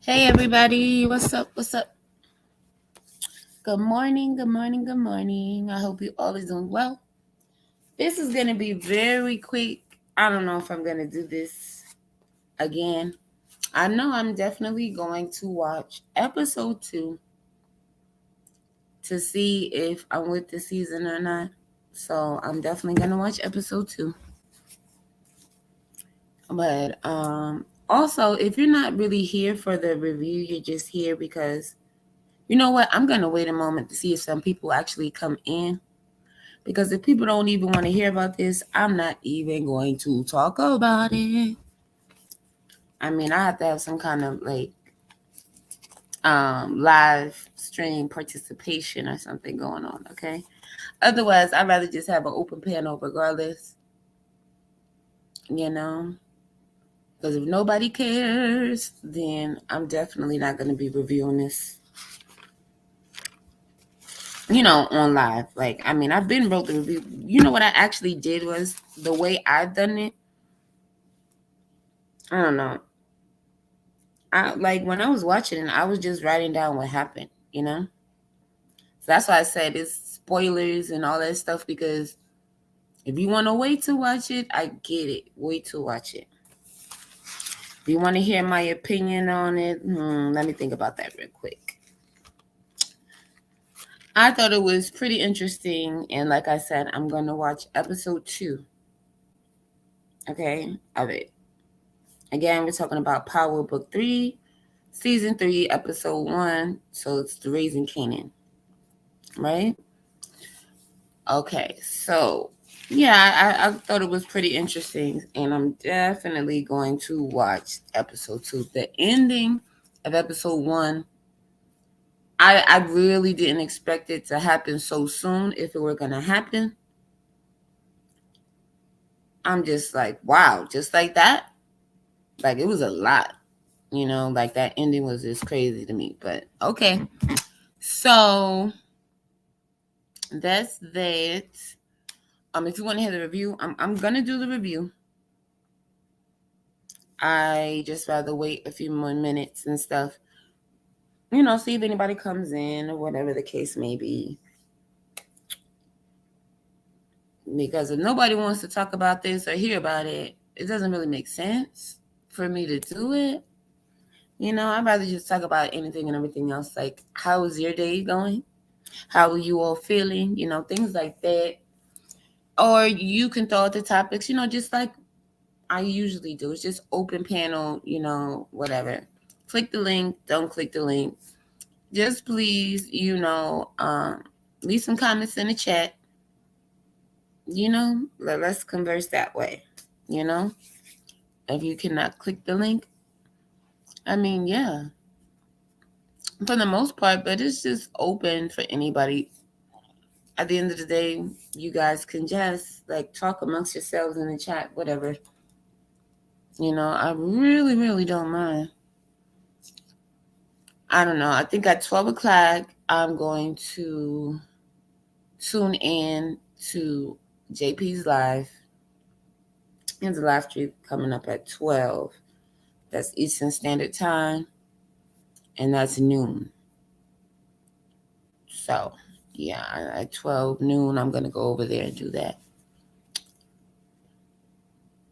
Hey everybody, what's up? What's up? Good morning, good morning, good morning. I hope you all is doing well. This is gonna be very quick. I don't know if I'm gonna do this again. I know I'm definitely going to watch episode 2 to see if I'm with the season or not. So I'm definitely gonna watch episode 2. But also if you're not really here for the review, you're just here because you know what? I'm gonna wait a moment to see if some people actually come in. Because if people don't even want to hear about this, I'm not even going to talk about it. I mean, I have to have some kind of like live stream participation or something going on, okay? Otherwise, I'd rather just have an open panel regardless, you know? Because if nobody cares, then I'm definitely not going to be reviewing this, on live. Like, I mean, I've been wrote the review. You know what I actually did was the way I've done it. I don't know. I like when I was watching it, I was just writing down what happened. So that's why I said it's spoilers and all that stuff because if you want to wait to watch it, I get it. Wait to watch it. If you want to hear my opinion on it, let me think about that real quick. I thought it was pretty interesting, and like I said, I'm gonna watch episode 2, okay, of it. Again, we're talking about Power Book 3, Season 3, Episode 1. So it's the Raising Kanan, right? Okay, so yeah, I thought it was pretty interesting, and I'm definitely going to watch episode 2. The ending of episode 1, I really didn't expect it to happen so soon. If it were gonna happen, I'm just like, wow, just like that. Like it was a lot, like that ending was just crazy to me. But okay, so that's that. If you want to hear the review, I'm gonna do the review. I just rather wait a few more minutes and stuff, see if anybody comes in or whatever the case may be. Because if nobody wants to talk about this or hear about it, it doesn't really make sense for me to do it. I'd rather just talk about anything and everything else. Like, how is your day going? How are you all feeling? Things like that. Or you can throw out the topics, just like I usually do. It's just open panel, whatever. Click the link, don't click the link. Just please, leave some comments in the chat. Let's converse that way. You know, if you cannot click the link, I mean, yeah, for the most part, but it's just open for anybody. At the end of the day, you guys can just like talk amongst yourselves in the chat, whatever. I really, really don't mind. I don't know. I think at 12 o'clock, I'm going to tune in to JP's live. There's a live stream coming up at 12. That's Eastern Standard Time, and that's noon. So, yeah, at 12 noon, I'm going to go over there and do that.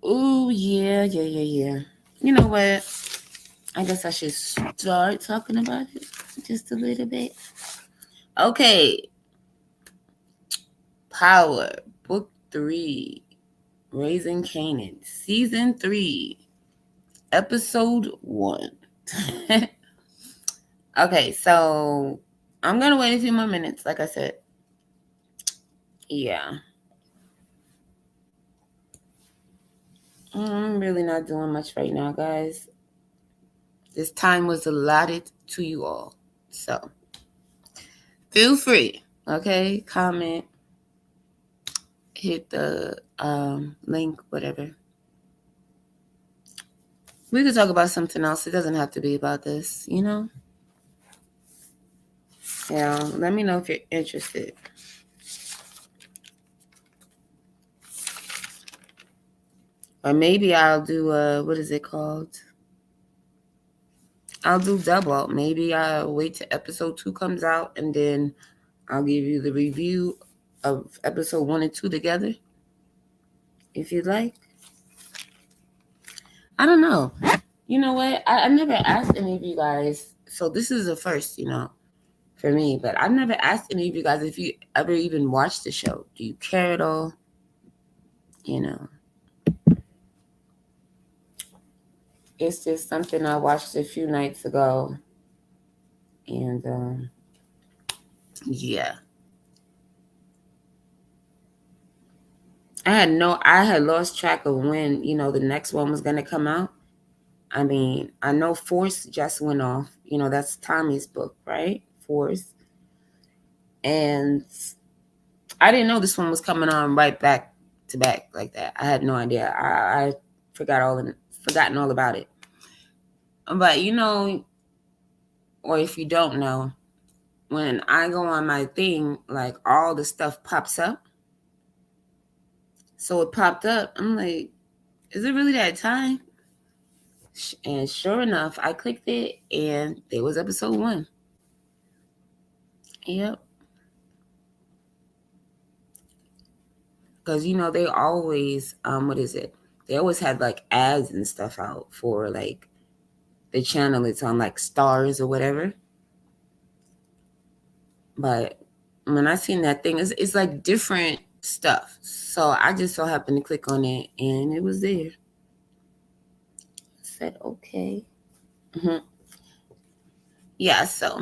Ooh, yeah, yeah, yeah, yeah. You know what? I guess I should start talking about it just a little bit. Okay, Power, Book 3, Raising Kanan, Season 3, Episode 1. Okay, so I'm gonna wait a few more minutes, like I said. Yeah. I'm really not doing much right now, guys. This time was allotted to you all. So feel free, okay? Comment, hit the link, whatever. We could talk about something else. It doesn't have to be about this. Yeah, let me know if you're interested. Or maybe I'll do what is it called? I'll do double. Maybe I'll wait till episode 2 comes out and then I'll give you the review of episode 1 and 2 together, if you'd like. I don't know. You know what? I never asked any of you guys. So this is the first, for me. But I've never asked any of you guys if you ever even watched the show. Do you care at all? You know, it's just something I watched a few nights ago. And yeah. I had lost track of when, the next one was going to come out. I mean, I know Force just went off. That's Tommy's book, right? Force. And I didn't know this one was coming on right back to back like that. I had no idea. I forgotten all about it. But or if you don't know, when I go on my thing, like all the stuff pops up. So it popped up. I'm like, is it really that time? And sure enough, I clicked it and there was episode 1. Yep. Because they always what is it? They always had like ads and stuff out for like the channel it's on, like Stars or whatever. But when I seen that thing, it's like different stuff. So I just so happened to click on it and it was there. I said, okay. Mm-hmm. Yeah, so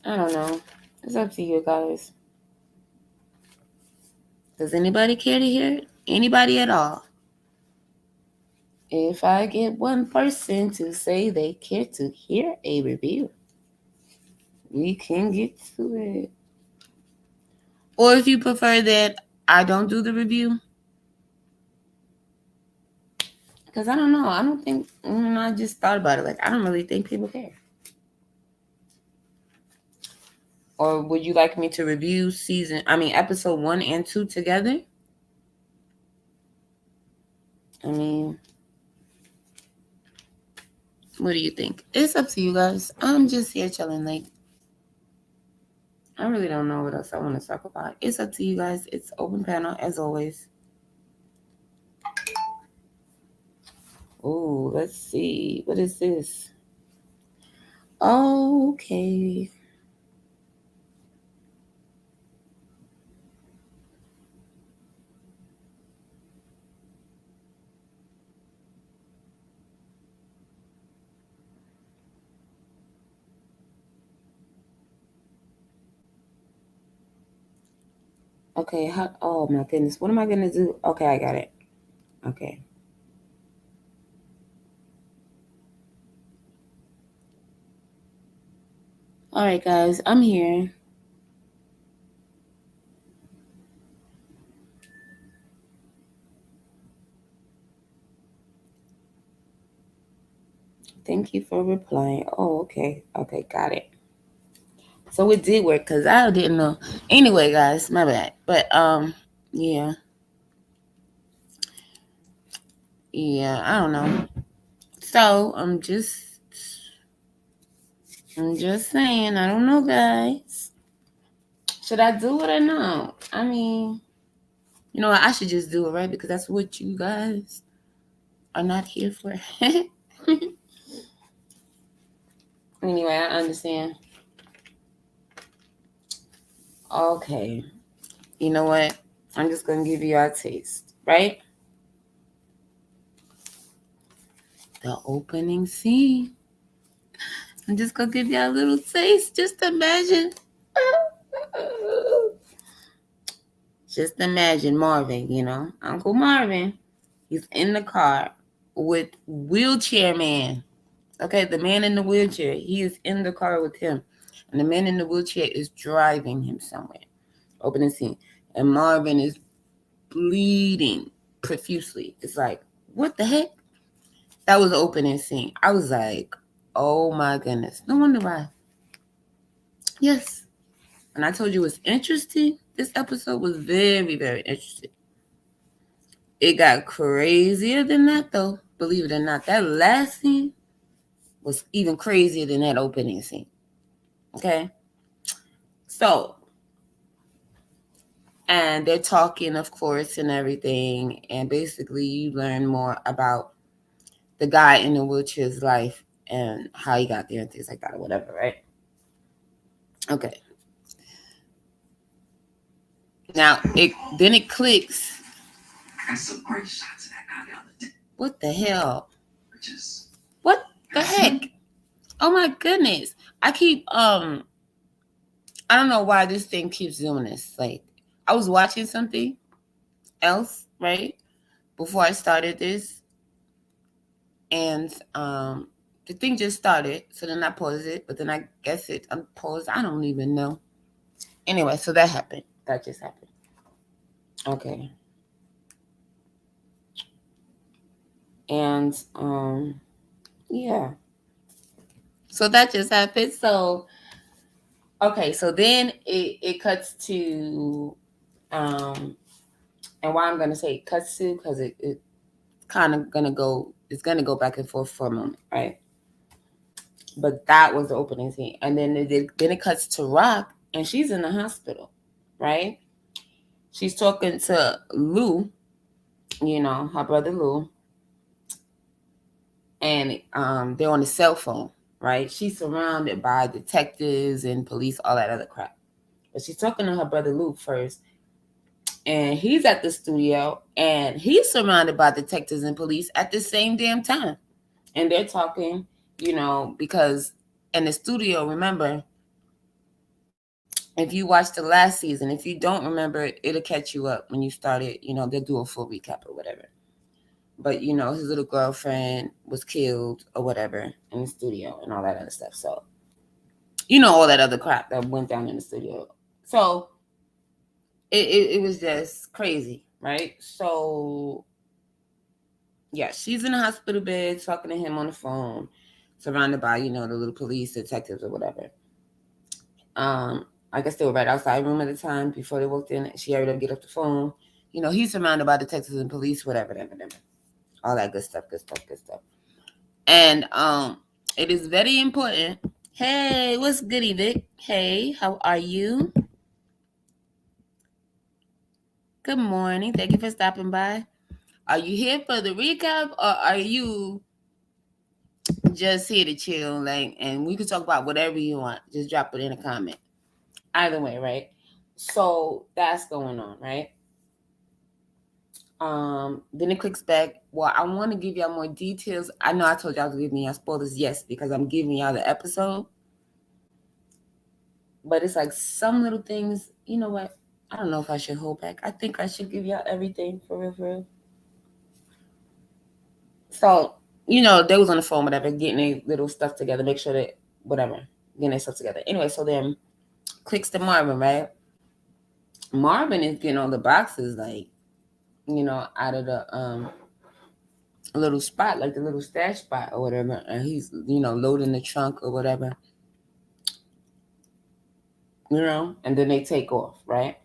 I don't know. It's up to you guys. Does anybody care to hear it? Anybody at all? If I get one person to say they care to hear a review, we can get to it. Or if you prefer that I don't do the review, because I don't know. I don't think, I just thought about it. Like, I don't really think people care. Or would you like me to review episode 1 and 2 together? I mean, what do you think? It's up to you guys. I'm just here chilling. Like, I really don't know what else I want to talk about. It's up to you guys. It's open panel as always. Oh, let's see. What is this? Okay. Okay, oh my goodness. What am I going to do? Okay, I got it. Okay. All right, guys, I'm here. Thank you for replying. Oh, okay. Okay, got it. So it did work because I didn't know. Anyway, guys, my bad. But yeah. Yeah, I don't know. So I'm just saying, I don't know, guys. Should I do it or no? I mean, you know what? I should just do it, right? Because that's what you guys are not here for. Anyway, I understand. Okay. You know what? I'm just going to give you a taste, right? The opening scene. I'm just going to give you a little taste. Just imagine. Just imagine Marvin, Uncle Marvin. He's in the car with wheelchair man. Okay, the man in the wheelchair. He is in the car with him. And the man in the wheelchair is driving him somewhere. Opening scene. And Marvin is bleeding profusely. It's like, what the heck? That was the opening scene. I was like, oh my goodness. No wonder why. Yes. And I told you it was interesting. This episode was very, very interesting. It got crazier than that, though. Believe it or not. That last scene, was even crazier than that opening scene. Okay. So, and they're talking, of course, and everything. And basically, you learn more about the guy in the wheelchair's life and how he got there and things like that or whatever, right? Okay. Now, it clicks. I got some great shots of that guy the other day. What the hell? What the heck? Oh my goodness. I keep I don't know why this thing keeps doing this. Like, I was watching something else, right? Before I started this. And the thing just started. So then I paused it, but then I guess it unpaused. I don't even know. Anyway, so that happened. That just happened. Okay. And yeah. So that just happened. So okay, so then it cuts to and why I'm gonna say it cuts to, because it kind of gonna go back and forth for a moment, right? But that was the opening scene. And then it cuts to Rock, and she's in the hospital, right? She's talking to Lou, her brother Lou, and they're on the cell phone, right? She's surrounded by detectives and police, all that other crap. But she's talking to her brother Lou first, and he's at the studio, and he's surrounded by detectives and police at the same damn time. And they're talking, because in the studio, remember, if you watched the last season, if you don't remember, it'll catch you up when you started, they'll do a full recap or whatever. But, his little girlfriend was killed or whatever in the studio and all that other stuff. So, all that other crap that went down in the studio. So, it was just crazy, right? So, yeah, she's in the hospital bed talking to him on the phone, surrounded by, the little police detectives or whatever. I guess they were right outside the room at the time before they walked in. She hurried up, get off the phone. He's surrounded by detectives and police, whatever. All that good stuff. And it is very important. Hey, what's goody, Vic? Hey, how are you? Good morning. Thank you for stopping by. Are you here for the recap, or are you just here to chill? And we can talk about whatever you want. Just drop it in a comment. Either way, right? So that's going on, right? Then it clicks back. Well, I want to give y'all more details. I know I told y'all to give me y'all spoilers, yes, because I'm giving y'all the episode. But it's like some little things, you know what? I don't know if I should hold back. I think I should give y'all everything for real. So, they was on the phone, whatever, getting their little stuff together, make sure that whatever, getting their stuff together. Anyway, so then clicks to Marvin, right? Marvin is getting all the boxes, like, out of the little spot, like the little stash spot or whatever, and he's loading the trunk or whatever, and then they take off, right?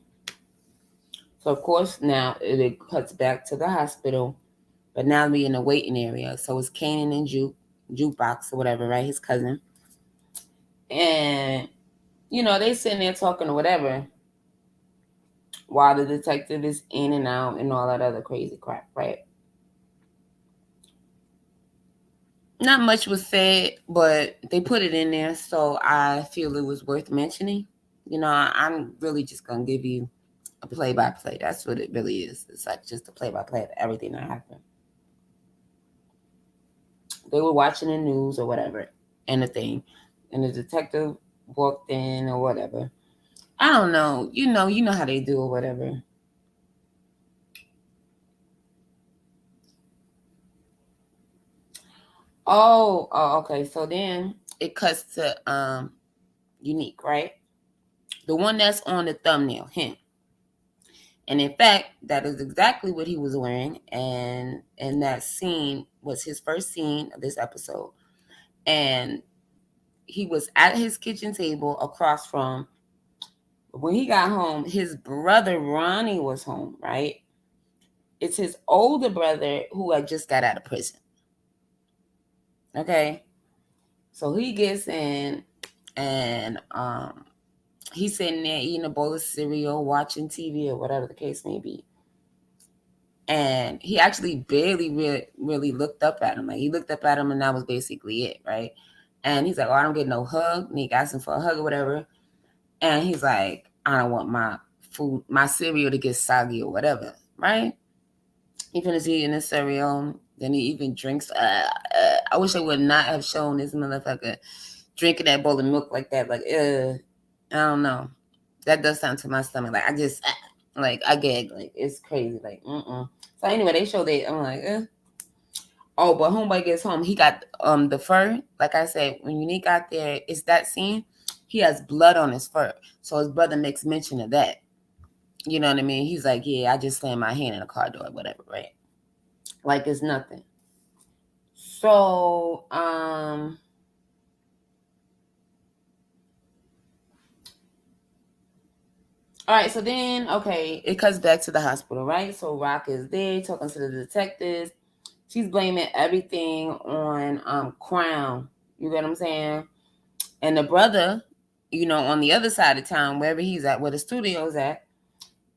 So of course now it cuts back to the hospital, but now we in the waiting area. So it's Kanan and Jukebox or whatever, right? His cousin, and they sitting there talking or whatever while the detective is in and out and all that other crazy crap, right? Not much was said, but they put it in there, so I feel it was worth mentioning. I'm really just gonna give you a play-by-play. That's what it really is. It's like just a play-by-play of everything that happened. They were watching the news or whatever, and the thing, and the detective walked in or whatever. I don't know. You know how they do or whatever. Oh, okay. So then it cuts to Unique, right? The one that's on the thumbnail, him. And in fact, that is exactly what he was wearing. And that scene was his first scene of this episode. And he was at his kitchen table across from, when he got home, his brother Ronnie was home, right? It's his older brother who had just got out of prison. Okay. So he gets in, and he's sitting there eating a bowl of cereal, watching TV or whatever the case may be. And he actually barely really looked up at him. Like, he looked up at him, and that was basically it, right? And he's like, "Oh, I don't get no hug." And he asked him for a hug or whatever. And he's like, "I don't want my food, my cereal to get soggy or whatever," right? He finishes eating his cereal. Then he even drinks. I wish I would not have shown this motherfucker drinking that bowl of milk like that. Like, I don't know. That does sound to my stomach. Like, I just, like, I gag. Like, it's crazy. Like, So anyway, they show that. I'm like, Oh, but homeboy gets home. He got the fur. Like I said, when Unique got there, it's that scene. He has blood on his fur. So his brother makes mention of that. You know what I mean? He's like, "Yeah, I just slammed my hand in a car door, whatever, right?" Like it's nothing. So, all right, so then, okay, it cuts back to the hospital, right? So Rock is there talking to the detectives. She's blaming everything on Crown. You get what I'm saying? And the brother, on the other side of town, wherever he's at, where the studio's at,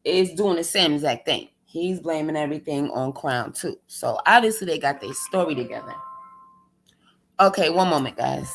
is doing the same exact thing. He's blaming everything on Crown too. So obviously they got their story together. Okay, one moment, guys.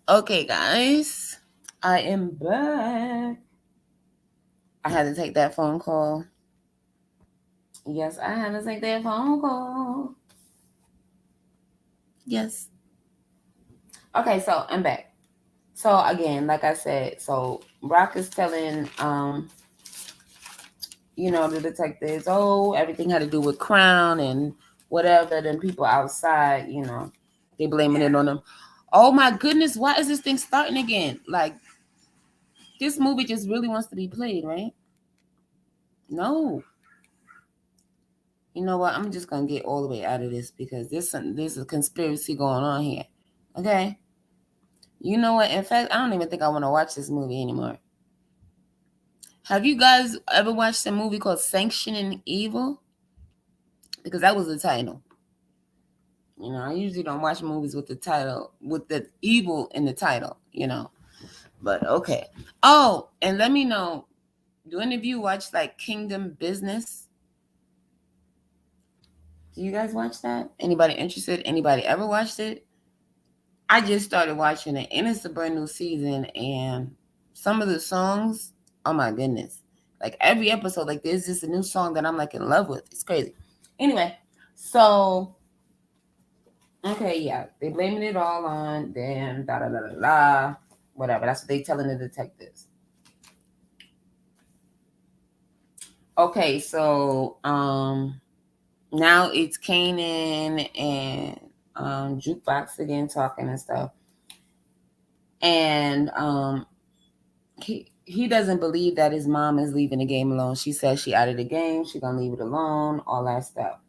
Okay, guys, I am back. I had to take that phone call. Yes, I had to take that phone call. Yes. Okay, so I'm back. So again, like I said, so Rock is telling the detectives, oh, everything had to do with Crown and whatever. Then people outside, they blaming it on them. Oh my goodness, why is this thing starting again? Like, this movie just really wants to be played, right? No. You know what? I'm just gonna get all the way out of this because there's a conspiracy going on here. Okay. You know what? In fact, I don't even think I want to watch this movie anymore. Have you guys ever watched a movie called Sanctioning Evil? Because that was the title. I usually don't watch movies with the title, with the evil in the title, But okay. Oh, and let me know, do any of you watch like Kingdom Business? Do you guys watch that? Anybody interested? Anybody ever watched it? I just started watching it, and it's a brand new season, and some of the songs, oh my goodness. Like every episode, like there's just a new song that I'm like in love with. It's crazy. Anyway, so okay, yeah, they blaming it all on them, da da da da da, whatever. That's what they telling the detectives. Okay, so now it's Kanan and Jukebox again talking and stuff, and he doesn't believe that his mom is leaving the game alone. She says she out of the game. She gonna leave it alone. All that stuff.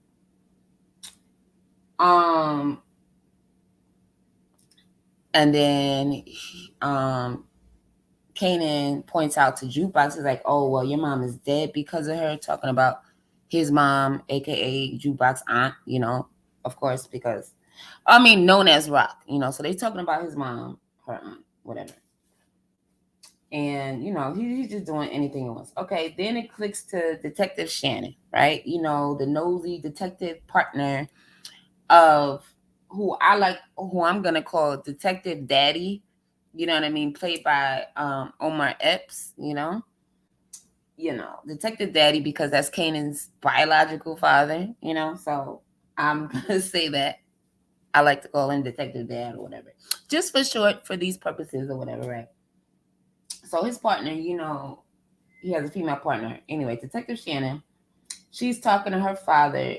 Um, and then, Kanan points out to Jukebox, is like, oh, well, your mom is dead because of her, talking about his mom, aka Jukebox aunt, of course, because, known as Rock, so they talking about his mom, her aunt, whatever. And, he's just doing anything he wants. Okay, then it clicks to Detective Shannon, right? The nosy detective partner of who I'm going to call Detective Daddy, you know what I mean? Played by Omar Epps, Detective Daddy, because that's Kanan's biological father, so I'm going to say that. I like to call him Detective Dad or whatever, just for short for these purposes or whatever, right? So his partner, he has a female partner. Anyway, Detective Shannon, she's talking to her father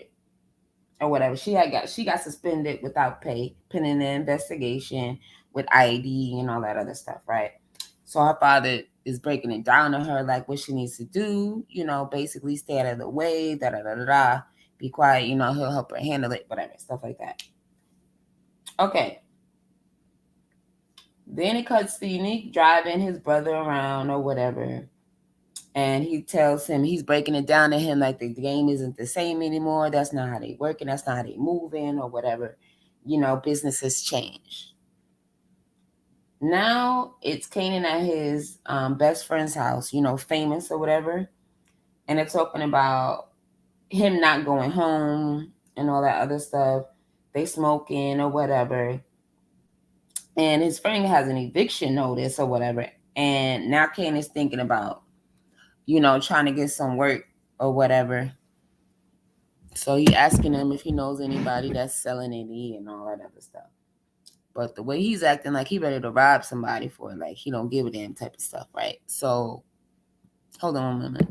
or whatever. She got suspended without pay, pending the investigation with IAD and all that other stuff, right? So her father is breaking it down to her, like what she needs to do, basically stay out of the way, be quiet, he'll help her handle it, whatever, stuff like that. Okay. Then it cuts to Unique driving his brother around or whatever. And he tells him, he's breaking it down to him like the game isn't the same anymore. That's not how they working. That's not how they moving or whatever. Business has changed. Now it's Kanan at his best friend's house, famous or whatever. And they're talking about him not going home and all that other stuff. They smoking or whatever. And his friend has an eviction notice or whatever. And now Kanan's thinking about, trying to get some work or whatever. So he asking him if he knows anybody that's selling any and all that other stuff. But the way he's acting, like he ready to rob somebody for it, like he don't give a damn type of stuff, right? So hold on a minute.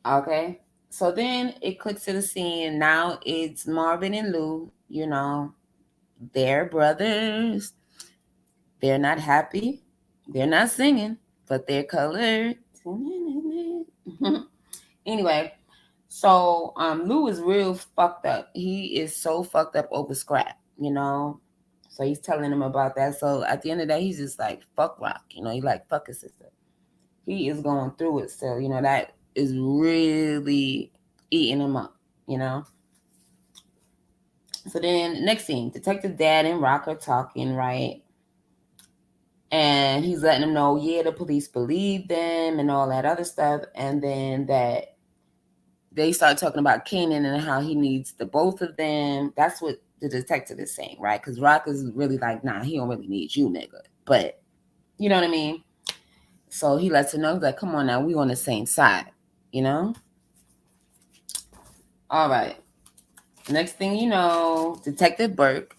Okay. So then it clicks to the scene. Now it's Marvin and Lou, they're brothers. They're not happy. They're not singing, but they're colored. Anyway, so Lou is real fucked up. He is so fucked up over scrap, So he's telling him about that. So at the end of the day, he's just like, fuck Rock. He like, fuck his sister. He is going through it still. That is really eating him up, So then next scene, Detective Dad and Rock are talking, right? And he's letting them know, yeah, the police believe them and all that other stuff. And then that they start talking about Kanan and how he needs the both of them. That's what the detective is saying, right? Because Rock is really like, nah, he don't really need you, nigga. But you know what I mean? So he lets her know, like, come on now, we on the same side, All right. Next thing you know, Detective Burke,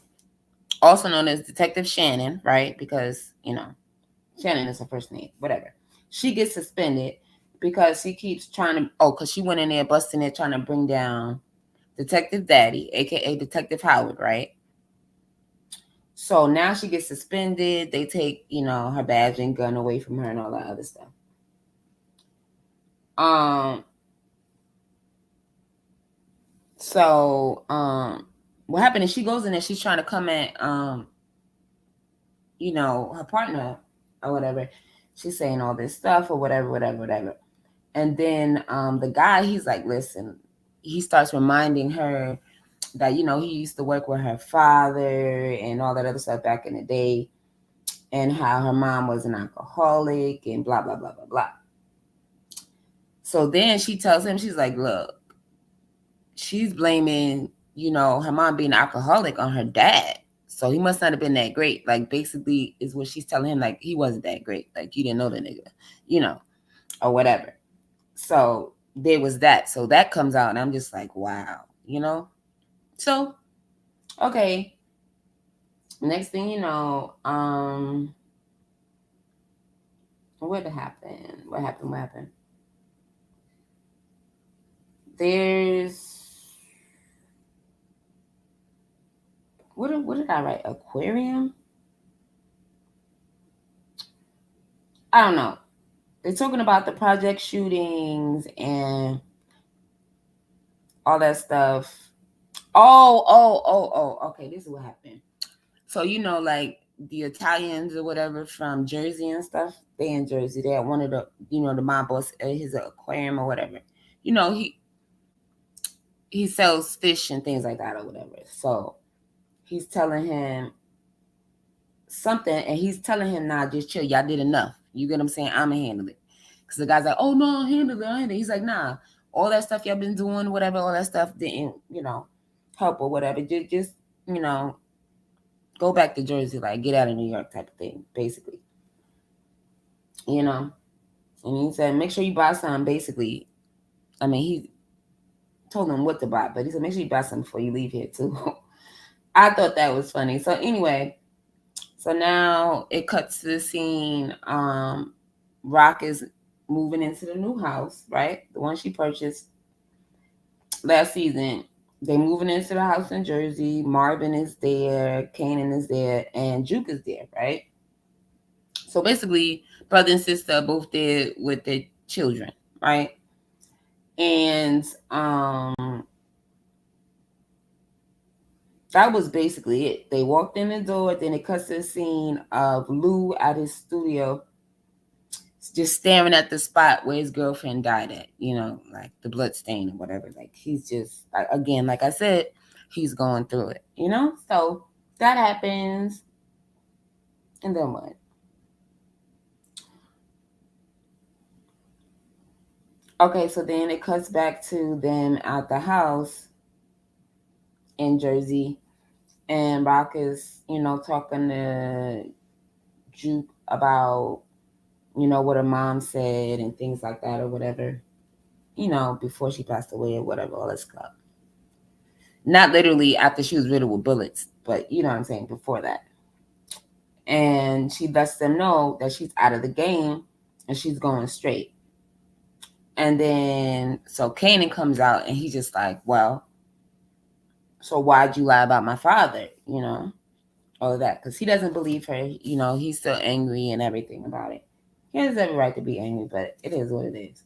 also known as Detective Shannon, right? Because, Shannon is her first name, whatever. She gets suspended because she keeps trying to, because she went in there busting it, trying to bring down Detective Daddy, aka Detective Howard, right? So now she gets suspended. They take, her badge and gun away from her and all that other stuff. So what happened is she goes in there, she's trying to come at her partner or whatever. She's saying all this stuff or whatever. And then the guy, he's like, listen, he starts reminding her that, he used to work with her father and all that other stuff back in the day, and how her mom was an alcoholic and blah, blah, blah, blah, blah. So then she tells him, she's like, look, she's blaming, her mom being alcoholic on her dad. So he must not have been that great. Like, basically is what she's telling him, like, he wasn't that great. Like, you didn't know the nigga, or whatever. So there was that. So that comes out and I'm just like, wow, So, okay. Next thing you know, what happened? What happened? there's what did I write? Aquarium? I don't know. They're talking about the project shootings and all that stuff. Okay, this is what happened. So, like the Italians or whatever from Jersey and stuff, they in Jersey. They had one of the, the mob boss, his aquarium or whatever. He sells fish and things like that or whatever. So he's telling him something, and he's telling him, nah, just chill. Y'all did enough. You get what I'm saying? I'ma handle it. Because the guy's like, oh, no, I'll handle it. He's like, nah, all that stuff y'all been doing, whatever, all that stuff didn't, help or whatever. Just go back to Jersey, like get out of New York type of thing, basically. And he said, make sure you buy some, basically. I mean, he told him what to buy, but he said, make sure you buy some before you leave here, too. I thought that was funny. So anyway, so now it cuts to the scene. Rock is moving into the new house, right? The one she purchased last season. They moving into the house in Jersey. Marvin is there. Kanan is there. And Juke is there, right? So basically, brother and sister are both there with their children, right? And that was basically it. They walked in the door, then it cuts to the scene of Lou at his studio, just staring at the spot where his girlfriend died at, like the blood stain or whatever. Like he's just, again, like I said, he's going through it, So that happens. And then what? Okay, so then it cuts back to them at the house in Jersey. And Rock is, talking to Juke about, what her mom said and things like that or whatever, before she passed away or whatever, all that stuff. Not literally after she was riddled with bullets, but you know what I'm saying, before that. And she lets them know that she's out of the game and she's going straight. And then, so Kanan comes out and he's just like, well, so why'd you lie about my father, all of that? Because he doesn't believe her, he's still angry and everything about it. He has every right to be angry, but it is what it is.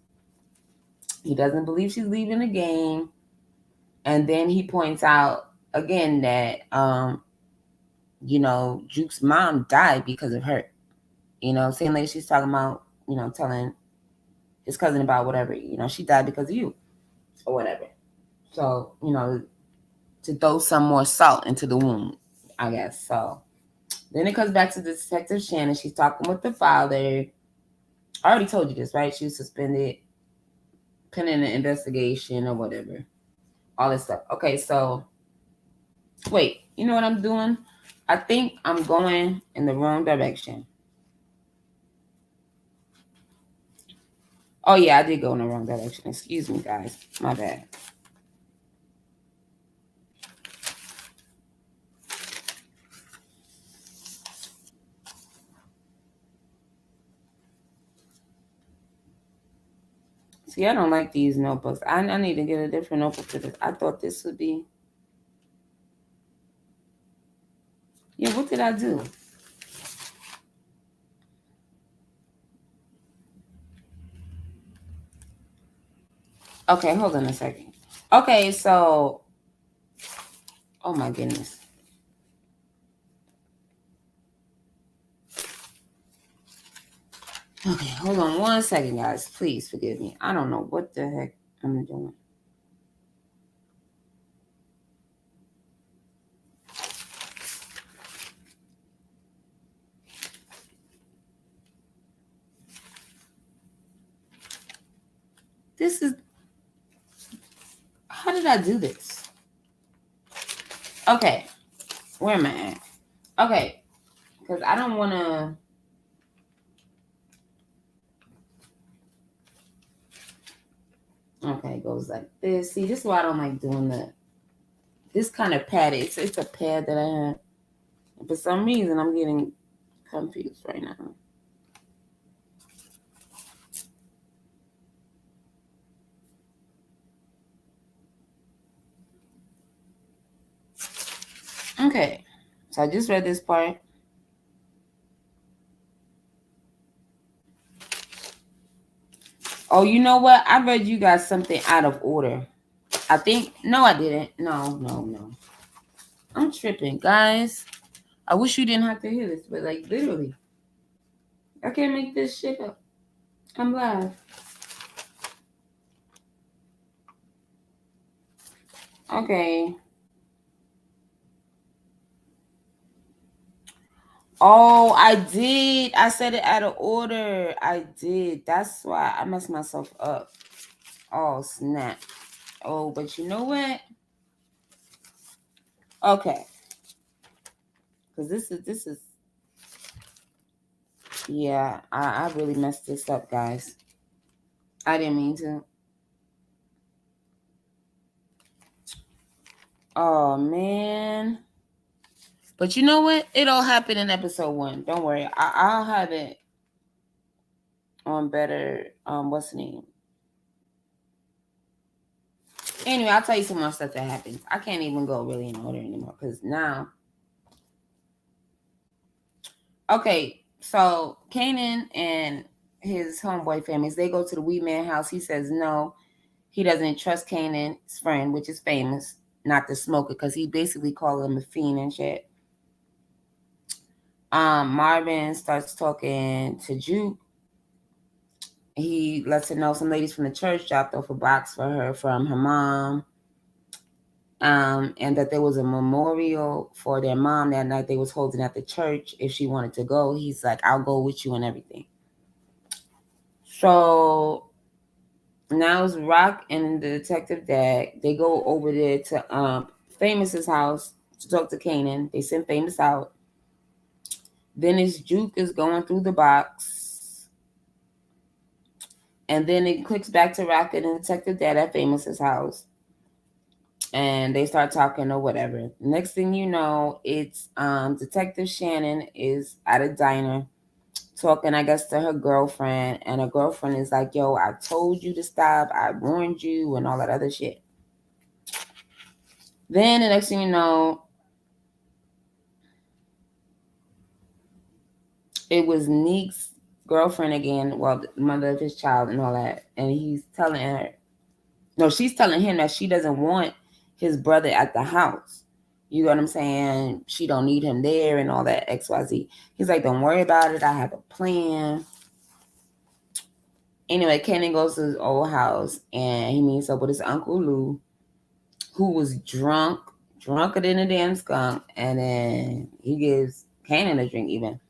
He doesn't believe she's leaving the game. And then he points out again that, Juke's mom died because of her. Same like she's talking about, telling his cousin about whatever, she died because of you or whatever. So, to throw some more salt into the wound, I guess. So then it comes back to Detective Shannon. She's talking with the father. I already told you this, right? She was suspended, pending an investigation or whatever. All this stuff. Okay, so wait, you know what I'm doing? I think I'm going in the wrong direction. Oh, yeah, I did go in the wrong direction. Excuse me, guys. My bad. See, I don't like these notebooks. I need to get a different notebook for this. I thought this would be... Yeah, what did I do? Okay, hold on a second. Okay, so... Oh, my goodness. Okay, hold on 1 second, guys. Please forgive me. I don't know what the heck I'm doing. This is... How did I do this? Okay. Where am I at? Okay. Because I don't want to... Okay, it goes like this. See, this is why I don't like doing this kind of pad. It's a pad that I have. For some reason, I'm getting confused right now. Okay. So I just read this part. Oh, you know what? I read you guys something out of order. I think no, I didn't. No. I'm tripping, guys. I wish you didn't have to hear this, but like literally, I can't make this shit up. I'm live. Okay. Oh, I did. I said it out of order. I did. That's why I messed myself up. Oh, snap. Oh, but you know what? Okay. Because this is yeah, I really messed this up, guys. I didn't mean to. Oh man. But you know what? It all happened in episode 1. Don't worry. I'll have it on better what's the name? Anyway, I'll tell you some more stuff that happens. I can't even go really in order anymore because now. Okay, so Kanan and his homeboy families, they go to the Wee Man house. He says no, he doesn't trust Kanan's friend, which is famous, not the smoker, because he basically called him a fiend and shit. Marvin starts talking to Juke. He lets her know some ladies from the church dropped off a box for her from her mom. And that there was a memorial for their mom that night they was holding at the church if she wanted to go. He's like, I'll go with you and everything. So now it's Rock and the detective dad. They go over there to Famous's house to talk to Kanan. They send Famous out. Then his Juke is going through the box. And then it clicks back to Rock and the detective dad at Famous's house. And they start talking or whatever. Next thing you know, it's Detective Shannon is at a diner talking, I guess, to her girlfriend, and her girlfriend is like, yo, I told you to stop, I warned you, and all that other shit. Then the next thing you know, it was Neek's girlfriend again, well, the mother of his child and all that, and he's telling her, no, she's telling him that she doesn't want his brother at the house. You know what I'm saying? She don't need him there and all that XYZ. He's like, don't worry about it. I have a plan. Anyway, Kenan goes to his old house and he meets up with his Uncle Lou, who was drunker than a damn skunk. And then he gives Kenan a drink even.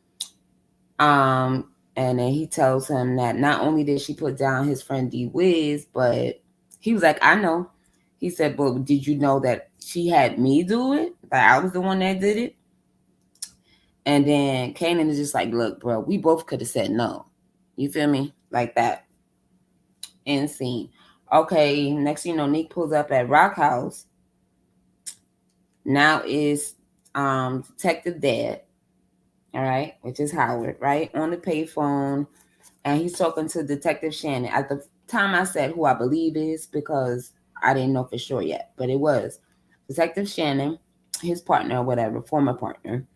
And then he tells him that not only did she put down his friend D Wiz, but he was like, I know. He said, but did you know that she had me do it? That I was the one that did it? And then Kanan is just like, look, bro, we both could have said no. You feel me? Like that. Insane. Okay, next thing you know, Nick pulls up at Rock House. Now is Detective Dad, all right, which is Howard, right? On the payphone. And he's talking to Detective Shannon. At the time I said who I believe is because I didn't know for sure yet, but it was Detective Shannon, his partner or whatever, former partner.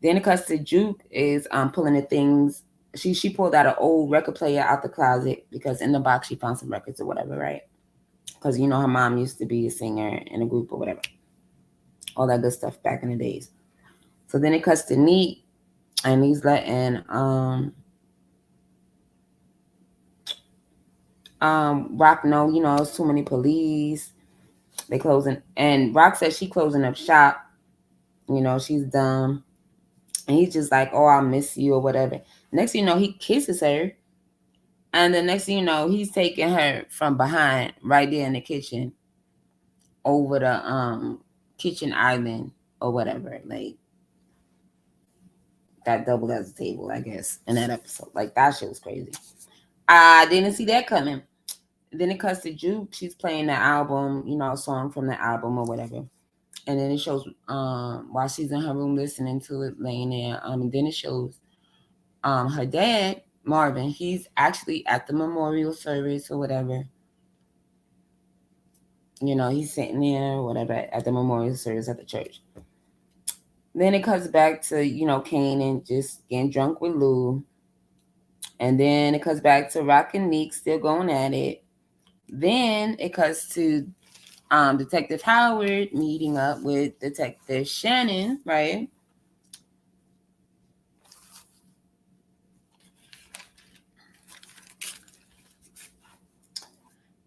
Then it cuts to Juke is pulling the things. She pulled out an old record player out the closet because in the box she found some records or whatever, right? Because you know her mom used to be a singer in a group or whatever. All that good stuff back in the days. So then it cuts to Neat and he's letting Rock know, you know, it's too many police. They closing, and Rock says she closing up shop. You know, she's dumb. And he's just like, oh, I'll miss you or whatever. Next thing you know, he kisses her. And the next thing you know, he's taking her from behind right there in the kitchen over the kitchen island or whatever. Like that doubled as a table, I guess, in that episode. Like that shit was crazy. I didn't see that coming. Then it cuts to Juke. She's playing the album, you know, a song from the album or whatever. And then it shows while she's in her room listening to it, laying there. And then it shows her dad, Marvin. He's actually at the memorial service or whatever. You know, he's sitting there or whatever at the memorial service at the church. Then it cuts back to, Kanan just getting drunk with Lou. And then it cuts back to Rock and Neek still going at it. Then it cuts to Detective Howard meeting up with Detective Shannon, right?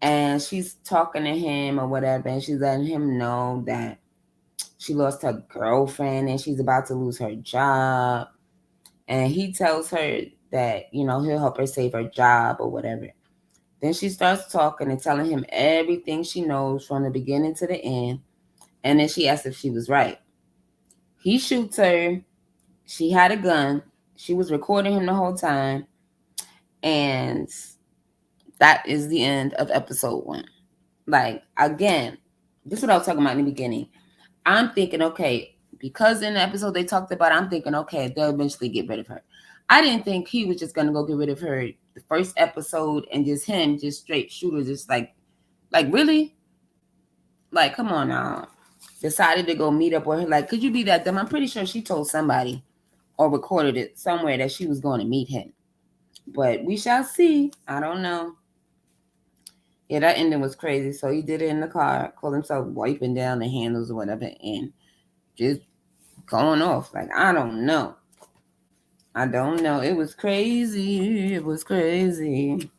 And she's talking to him or whatever, and she's letting him know that she lost her girlfriend and she's about to lose her job. And he tells her that, he'll help her save her job or whatever. Then she starts talking and telling him everything she knows from the beginning to the end. And then she asks if she was right. He shoots her. She had a gun. She was recording him the whole time. And that is the end of episode 1. Like, again, this is what I was talking about in the beginning. I'm thinking, okay, because in the episode they talked about it, I'm thinking, okay, they'll eventually get rid of her. I didn't think he was just going to go get rid of her the first episode and just him, just straight shooter, just like really? Like, come on now. Decided to go meet up with her. Like, could you be that dumb? I'm pretty sure she told somebody or recorded it somewhere that she was going to meet him. But we shall see. I don't know. Yeah, that ending was crazy. So he did it in the car, called himself wiping down the handles or whatever, and just going off. Like, I don't know. I don't know. It was crazy. It was crazy.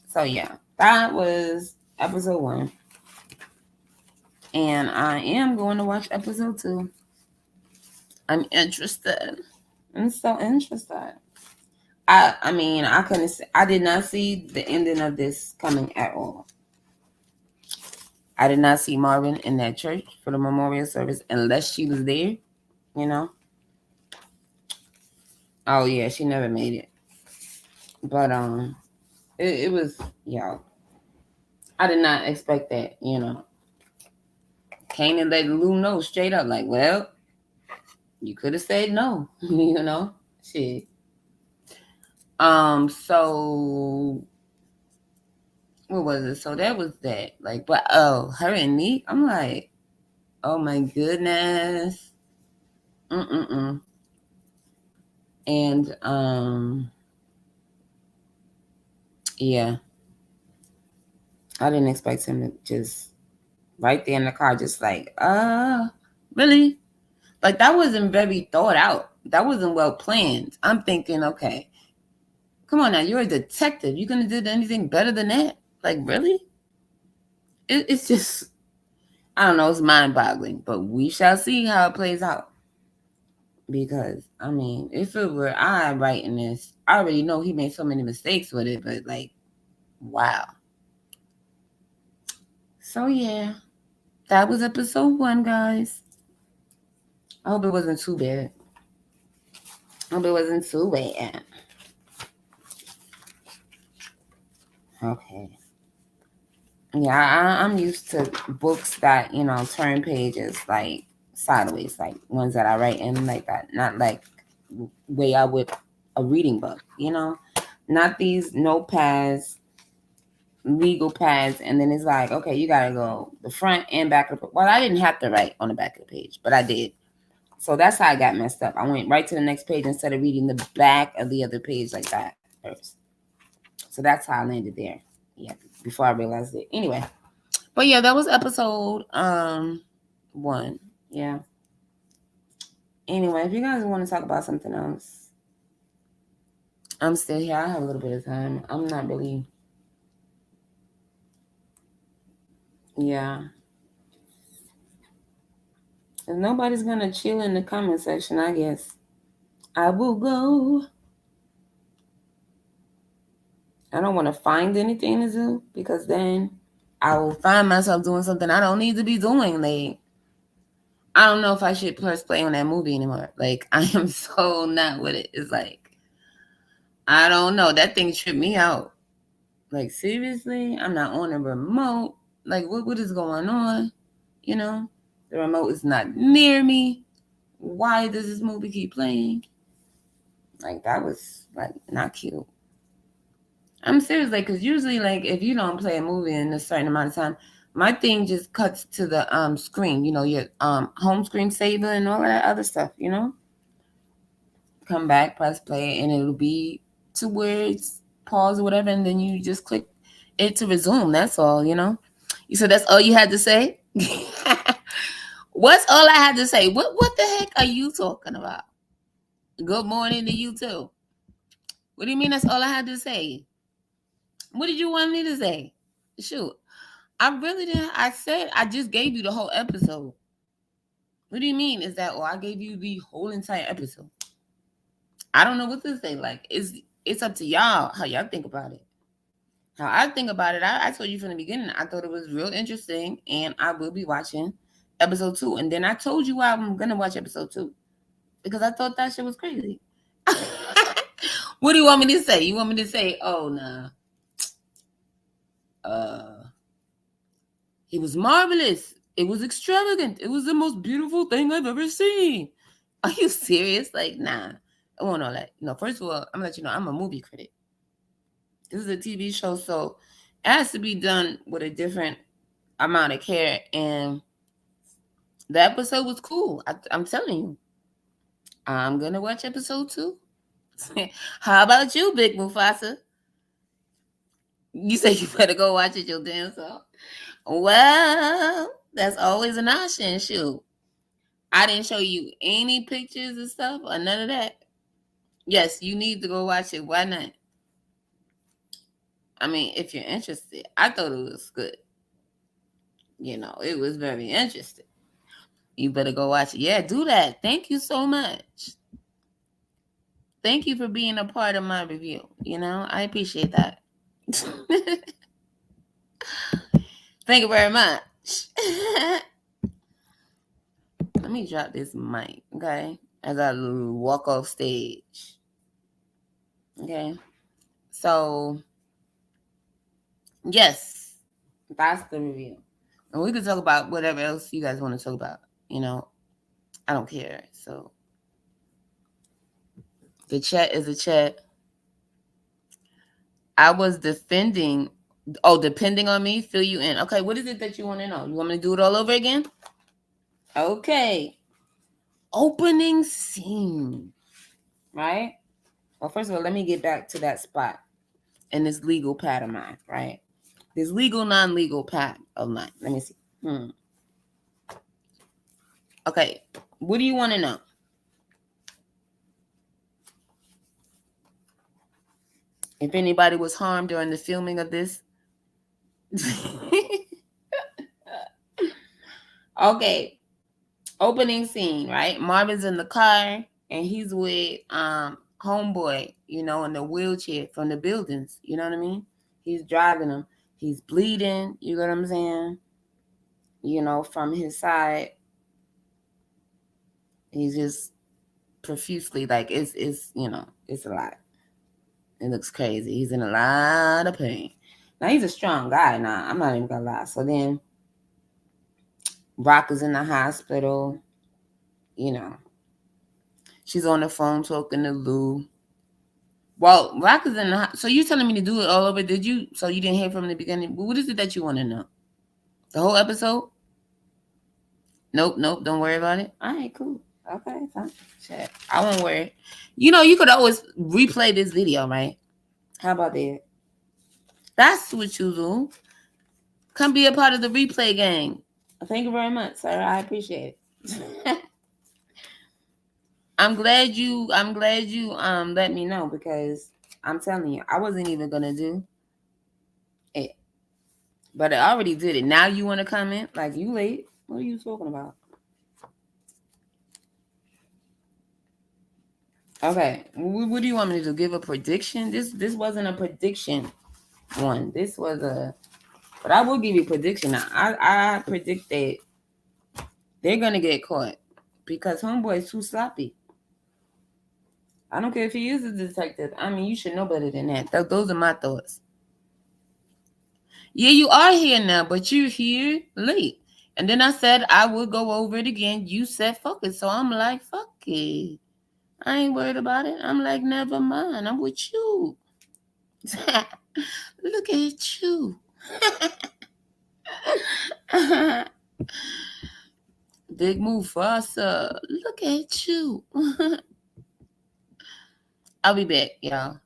So yeah, that was episode 1. And I am going to watch episode 2. I'm interested. I'm so interested. I mean, I did not see the ending of this coming at all. I did not see Marvin in that church for the memorial service unless she was there, you know. Oh yeah, she never made it. But it was, I did not expect that, Kanan let Lou know straight up, like, well, you could have said no, shit. So what was it? So that was that. Like, but her and Neek, I'm like, oh my goodness. Mm-mm-mm. And yeah, I didn't expect him to just right there in the car, just like, really? Like, that wasn't very thought out. That wasn't well planned. I'm thinking, okay, come on now, you're a detective. You gonna do anything better than that? Like, really? It's just, I don't know, it's mind boggling, but we shall see how it plays out. Because, I mean, if it were I writing this, I already know he made so many mistakes with it, but like, wow. So, yeah, that was episode 1, guys. I hope it wasn't too bad. I hope it wasn't too bad. Okay. Yeah, I'm used to books that, turn pages like sideways, like ones that I write in like that, not like way I would a reading book, not these notepads, legal pads, and then it's like, okay, you gotta go the front and back of the book. Well, I didn't have to write on the back of the page, but I did. So that's how I got messed up. I went right to the next page instead of reading the back of the other page like that first. So that's how I landed there. Yeah, before I realized it. Anyway. But yeah, that was episode 1. Yeah. Anyway, if you guys want to talk about something else, I'm still here. I have a little bit of time. I'm not really. Yeah. If nobody's gonna chill in the comment section, I guess I will go. I don't want to find anything to do because then I will find myself doing something I don't need to be doing. Like, I don't know if I should press play on that movie anymore. Like, I am so not with it. It's like, I don't know. That thing tripped me out. Like, seriously? I'm not on a remote. Like, what is going on? The remote is not near me. Why does this movie keep playing? Like, that was, like, not cute. I'm serious, like, because usually, like, if you don't play a movie in a certain amount of time, My thing just cuts to the screen, your home screen saver and all that other stuff, Come back, press play, and it'll be to where it's pause or whatever, and then you just click it to resume. That's all, You said that's all you had to say? What's all I had to say? What the heck are you talking about? Good morning to you too. What do you mean that's all I had to say? What did you want me to say? Shoot. I really didn't. I said I just gave you the whole episode. What do you mean? Is that I gave you the whole entire episode? I don't know what to say. Like it's up to y'all how y'all think about it. How I think about it, I told you from the beginning. I thought it was real interesting, and I will be watching episode 2. And then I told you I'm gonna watch episode 2 because I thought that shit was crazy. What do you want me to say? You want me to say, oh nah, it was marvelous. It was extravagant. It was the most beautiful thing I've ever seen. Are you serious? Like, nah. I won't know that. First of all, I'm gonna let you know I'm a movie critic. This is a TV show, so it has to be done with a different amount of care. And the episode was cool. I'm telling you. I'm gonna watch episode 2. How about you, Big Mufasa? You say you better go watch it your damn self. Well, that's always an option. Shoot. I didn't show you any pictures and stuff or none of that. Yes, you need to go watch it. Why not? I mean, if you're interested. I thought it was good. It was very interesting. You better go watch it. Yeah, do that. Thank you so much. Thank you for being a part of my review. I appreciate that. Thank you very much. Let me drop this mic, okay? As I walk off stage. Okay? So, yes, that's the review. And we can talk about whatever else you guys want to talk about. I don't care. So, the chat is a chat. I was defending. Oh, depending on me, fill you in. Okay, what is it that you want to know? You want me to do it all over again? Okay. Opening scene. Right? Well, first of all, let me get back to that spot in this legal pad of mine, right? This legal, non-legal pad of mine. Let me see. Okay. What do you want to know? If anybody was harmed during the filming of this? Okay. Opening scene, right? Marvin's in the car and he's with homeboy, in the wheelchair from the buildings. You know what I mean? He's driving him. He's bleeding. You know what I'm saying? From his side. He's just profusely like it's it's a lot. It looks crazy. He's in a lot of pain. Now he's a strong guy. Now I'm not even gonna lie. So then Rock is in the hospital. She's on the phone talking to Lou. Well, Rock is in the so you telling me to do it all over? Did you? So you didn't hear from the beginning? What is it that you want to know? The whole episode? Nope. Don't worry about it. All right, cool. Okay, fine. Shit. I won't worry. You could always replay this video, right? How about that? That's what you do. Come be a part of the replay gang. Thank you very much, sir. I appreciate it. I'm glad you let me know because I'm telling you, I wasn't even gonna do it. But I already did it. Now you wanna comment? Like you late? What are you talking about? Okay. What do you want me to do? Give a prediction? This wasn't a prediction one. This was but I will give you a prediction. I predict that they're gonna get caught because homeboy is too sloppy. I don't care if he is a detective. I mean, you should know better than that. Those are my thoughts. Yeah, you are here now, but you're here late. And then I said I would go over it again. You said fuck it. So I'm like, fuck it. I ain't worried about it. I'm like, never mind. I'm with you. Look at you. Big Mufasa. Look at you. I'll be back, y'all.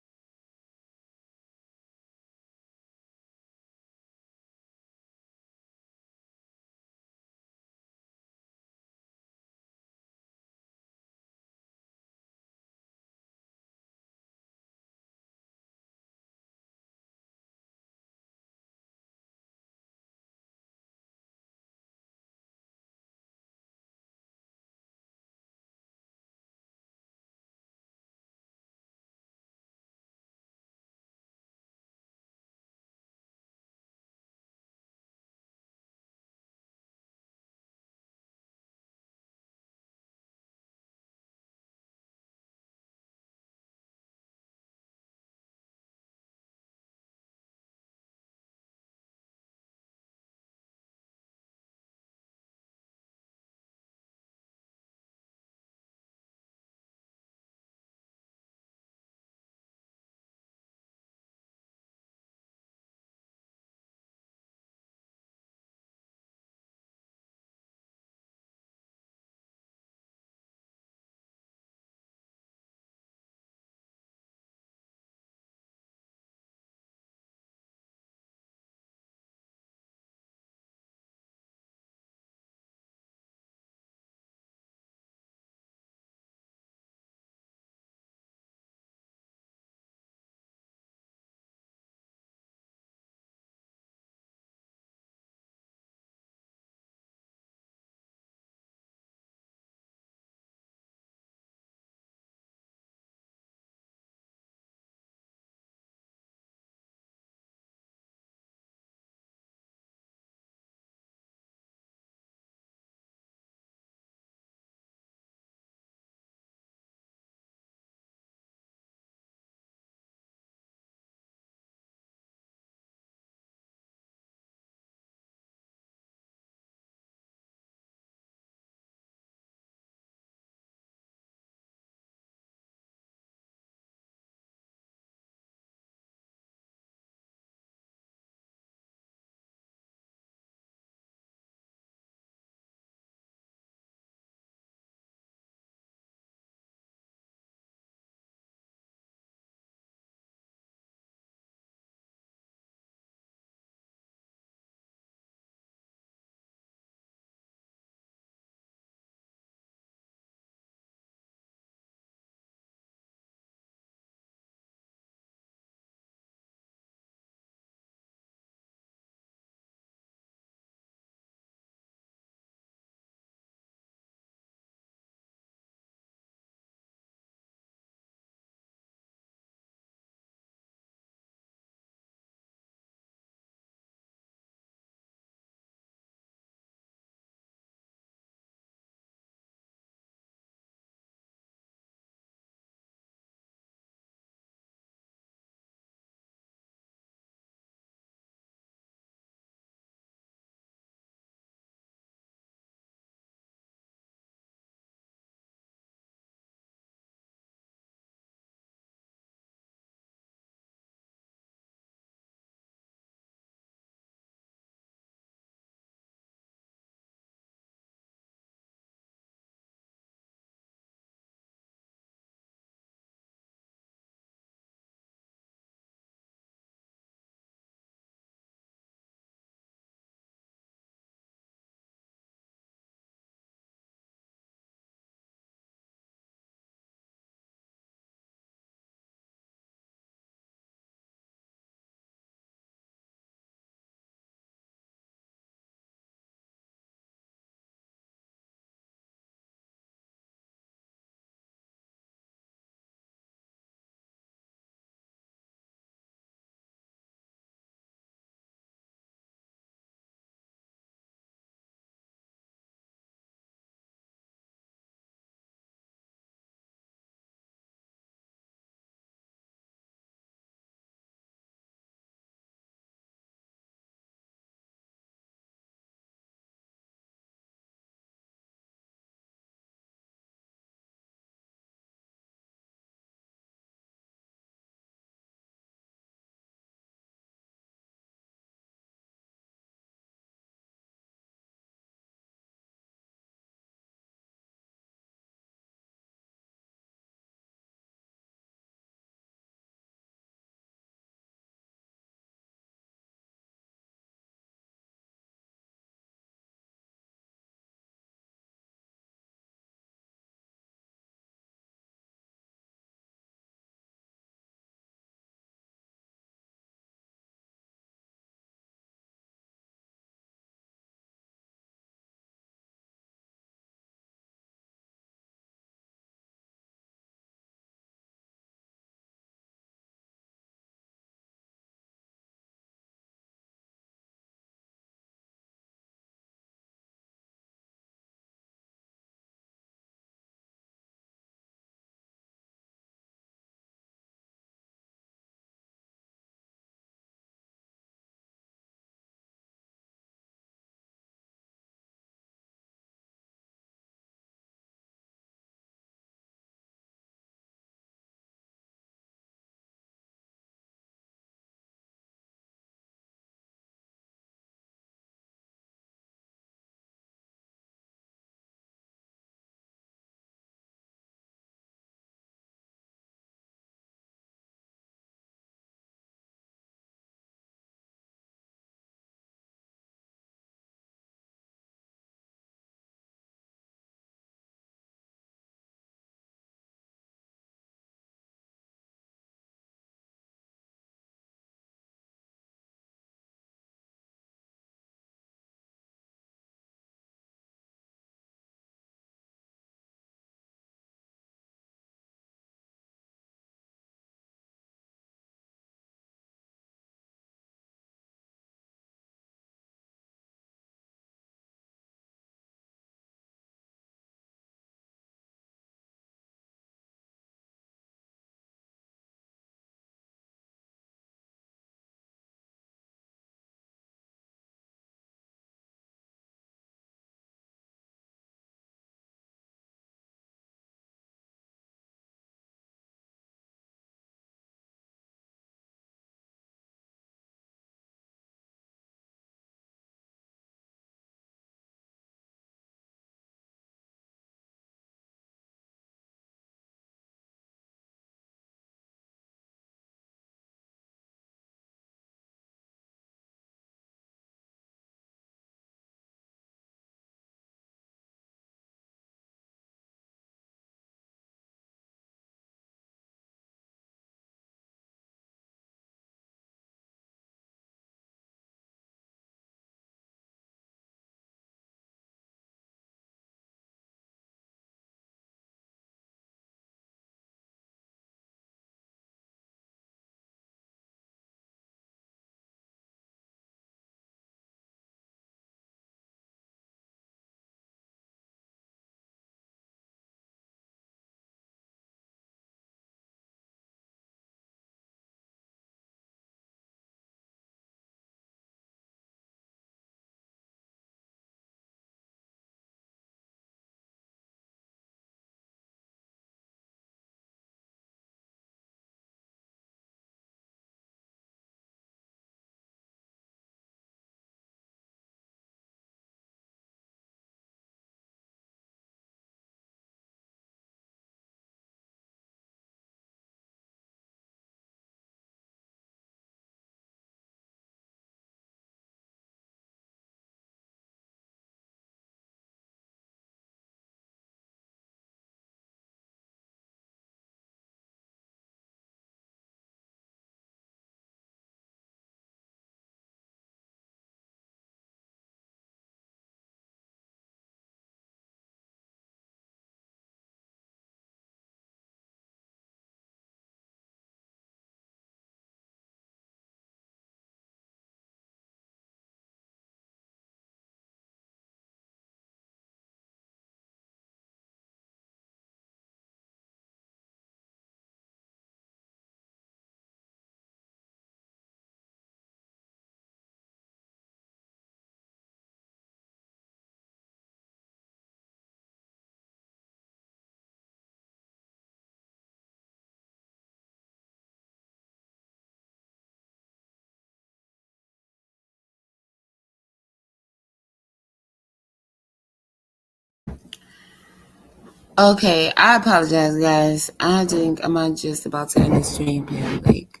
Okay, I apologize, guys. I think I'm just about to end the stream here. Like,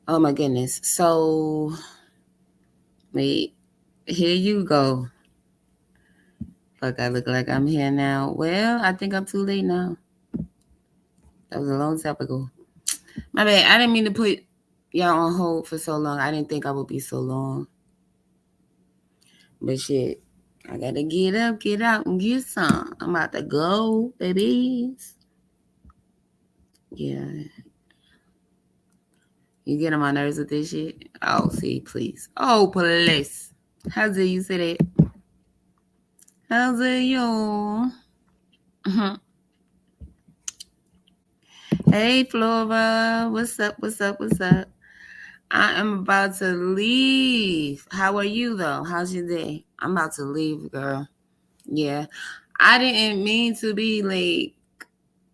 oh my goodness. So, wait, here you go. Fuck, I look like I'm here now. Well, I think I'm too late now. That was a long time ago. My bad. I didn't mean to put y'all on hold for so long. I didn't think I would be so long. But shit, I gotta get up, get out, and get some. I'm about to go, babies. Yeah. You get on my nerves with this shit? Oh, see, please. Oh, please. How dare you say that? How dare you? Hey, Flora. What's up? What's up? What's up? I am about to leave. How are you, though? How's your day? I'm about to leave, girl. Yeah. I didn't mean to be like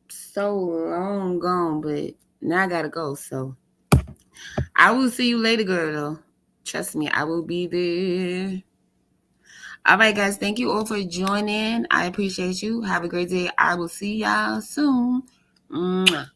so long gone, but now I gotta go. So I will see you later, girl, though. Trust me, I will be there. All right, guys. Thank you all for joining. I appreciate you. Have a great day. I will see y'all soon. Mwah.